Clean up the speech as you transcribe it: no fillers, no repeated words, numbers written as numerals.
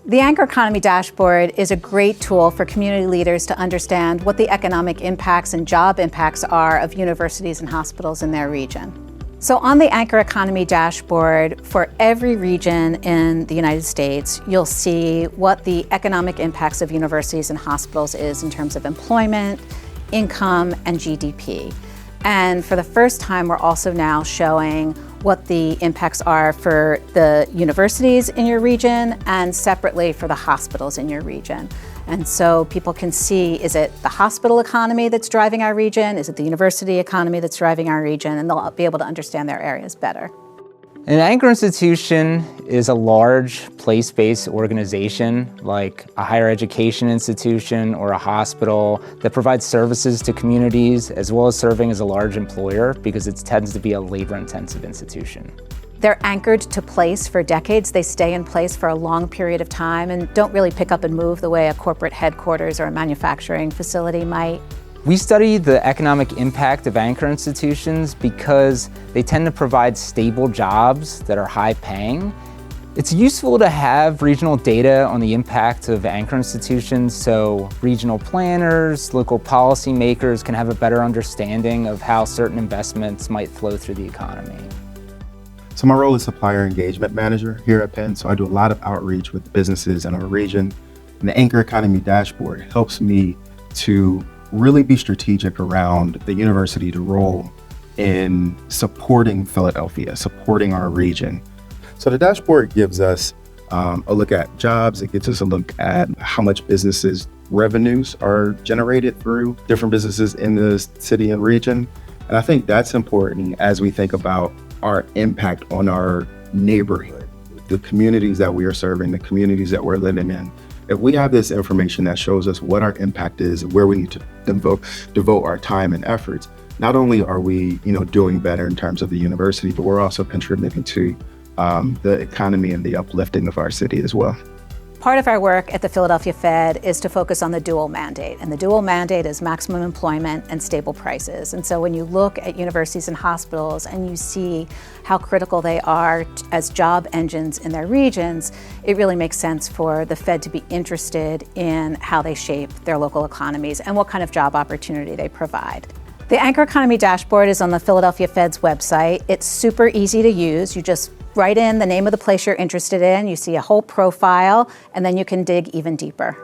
The Anchor Economy Dashboard is a great tool for community leaders to understand what the economic impacts and job impacts are of universities and hospitals in their region. So on the Anchor Economy Dashboard, for every region in the United States, you'll see what the economic impacts of universities and hospitals is in terms of employment, income, and GDP. And for the first time, we're also now showing what the impacts are for the universities in your region and separately for the hospitals in your region. And so people can see, is it the hospital economy that's driving our region? Is it the university economy that's driving our region? And they'll be able to understand their areas better. An anchor institution is a large place-based organization like a higher education institution or a hospital that provides services to communities as well as serving as a large employer because it tends to be a labor-intensive institution. They're anchored to place for decades. They stay in place for a long period of time and don't really pick up and move the way a corporate headquarters or a manufacturing facility might. We study the economic impact of anchor institutions because they tend to provide stable jobs that are high paying. It's useful to have regional data on the impact of anchor institutions so regional planners, local policymakers can have a better understanding of how certain investments might flow through the economy. So my role is supplier engagement manager here at Penn. So I do a lot of outreach with businesses in our region. And the Anchor Economy Dashboard helps me to really be strategic around the university's role in supporting Philadelphia, supporting our region. So the dashboard gives us a look at jobs. It gives us a look at how much businesses' revenues are generated through different businesses in the city and region. And I think that's important as we think about our impact on our neighborhood, the communities that we are serving, the communities that we're living in. If we have this information that shows us what our impact is, where we need to devote our time and efforts, not only are we, doing better in terms of the university, but we're also contributing to the economy and the uplifting of our city as well. Part of our work at the Philadelphia Fed is to focus on the dual mandate. And the dual mandate is maximum employment and stable prices. And so when you look at universities and hospitals and you see how critical they are as job engines in their regions, it really makes sense for the Fed to be interested in how they shape their local economies and what kind of job opportunity they provide. The Anchor Economy Dashboard is on the Philadelphia Fed's website. It's super easy to use. You just write in the name of the place you're interested in, you see a whole profile, and then you can dig even deeper.